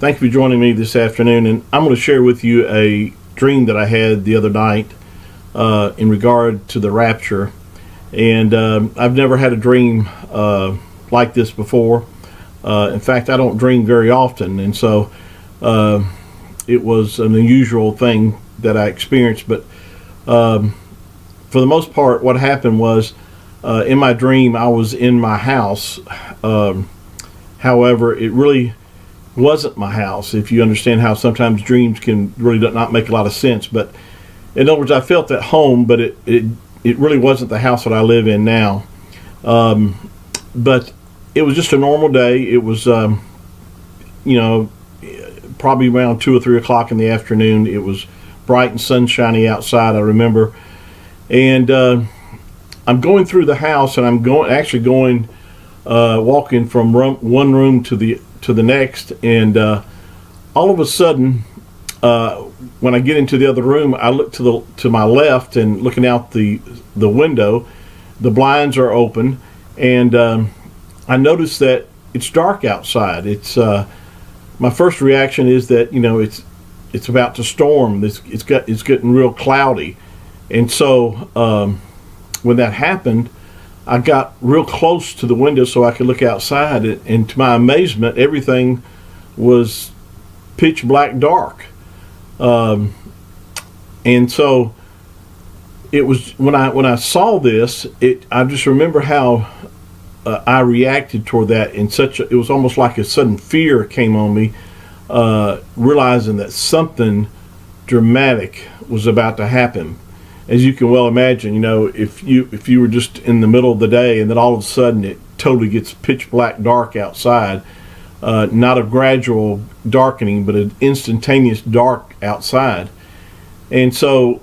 Thank you for joining me this afternoon, and I'm going to share with you a dream that I had the other night in regard to the rapture. And I've never had a dream like this before. In fact, I don't dream very often, and so it was an unusual thing that I experienced. But for the most part, what happened was in my dream, I was in my house. However, it really wasn't my house, if you understand how sometimes dreams can really not make a lot of sense. But in other words, I felt at home, but it really wasn't the house that I live in now. But it was just a normal day. It was, probably around 2 or 3 o'clock in the afternoon. It was bright and sunshiny outside, I remember. And I'm going through the house, and I'm walking from one room to the next, and all of a sudden, when I get into the other room, I look to my left, and looking out the window, the blinds are open, and I notice that it's dark outside. It's my first reaction is that it's about to storm. It's getting real cloudy, and so when that happened, I got real close to the window so I could look outside, and to my amazement, everything was pitch black dark. And so it was when I saw this, I just remember how I reacted toward that it was almost like a sudden fear came on me, realizing that something dramatic was about to happen. As you can well imagine, if you were just in the middle of the day and then all of a sudden it totally gets pitch black dark outside, not a gradual darkening, but an instantaneous dark outside. And so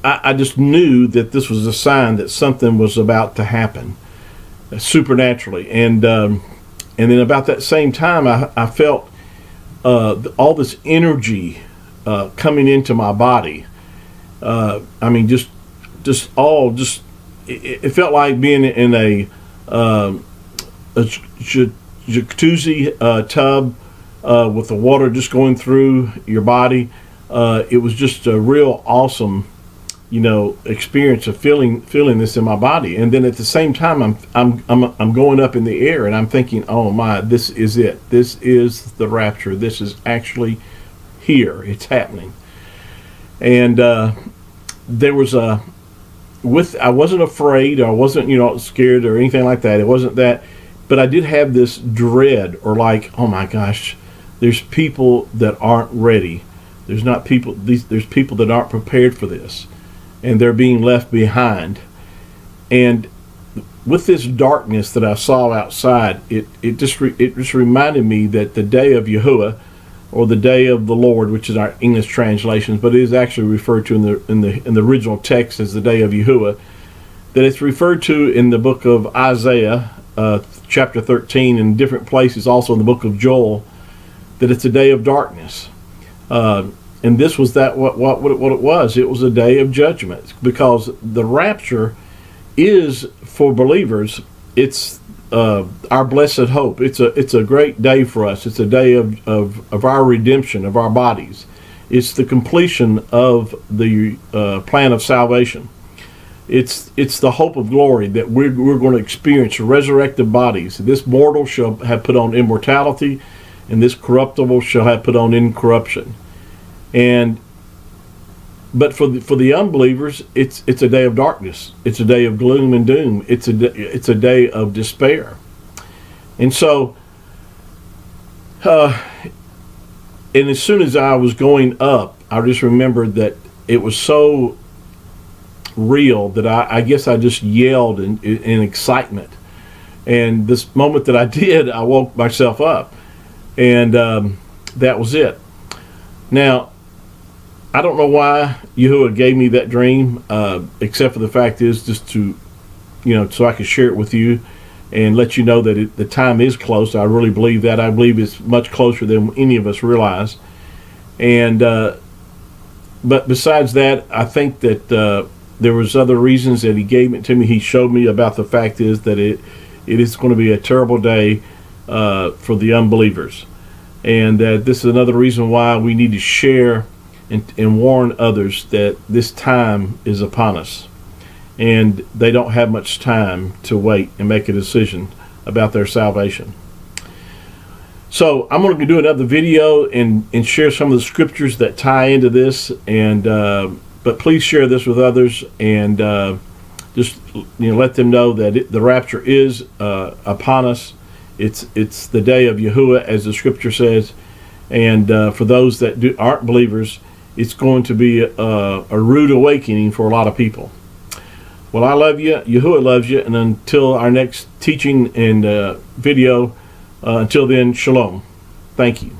I just knew that this was a sign that something was about to happen supernaturally. And then about that same time, I felt all this energy coming into my body. It felt like being in a jacuzzi tub with the water just going through your body. It was just a real awesome, experience of feeling this in my body. And then at the same time, I'm going up in the air, and I'm thinking, oh my, this is it. This is the rapture. This is actually here. It's happening. And there was I wasn't afraid, or I wasn't scared or anything like that. It wasn't that, but I did have this dread, or like, oh my gosh, there's people that aren't ready. There's people that aren't prepared for this, and they're being left behind. And with this darkness that I saw outside, it just reminded me that the day of Yahuwah, or the day of the Lord, which is our English translations, but it is actually referred to in the original text as the day of Yahuwah, that it's referred to in the book of Isaiah, chapter 13, in different places, also in the book of Joel, that it's a day of darkness. And this was what it was. It was a day of judgment, because the rapture is, for believers, it's our blessed hope. It's a great day for us. It's a day of our redemption of our bodies. It's the completion of the plan of salvation. It's the hope of glory that we're going to experience resurrected bodies. This mortal shall have put on immortality, and this corruptible shall have put on incorruption. But for the unbelievers, it's a day of darkness. It's a day of gloom and doom. It's a day of despair. And so, and as soon as I was going up, I just remembered that it was so real that I guess I just yelled in excitement. And this moment that I did, I woke myself up, and that was it. Now, I don't know why Yahuwah gave me that dream, except for the fact is just to, so I could share it with you and let you know that the time is close. I really believe that. I believe it's much closer than any of us realize. And but besides that, I think that there was other reasons that he gave it to me. He showed me about the fact is that it is going to be a terrible day for the unbelievers. and that this is another reason why we need to share and warn others that this time is upon us, and they don't have much time to wait and make a decision about their salvation. So I'm going to do another video and share some of the scriptures that tie into this, and but please share this with others, and just let them know that the rapture is upon us. It's the day of Yahuwah, as the scripture says, and for those that aren't believers, it's going to be a rude awakening for a lot of people. Well, I love you. Yahuwah loves you. And until our next teaching and video, until then, shalom. Thank you.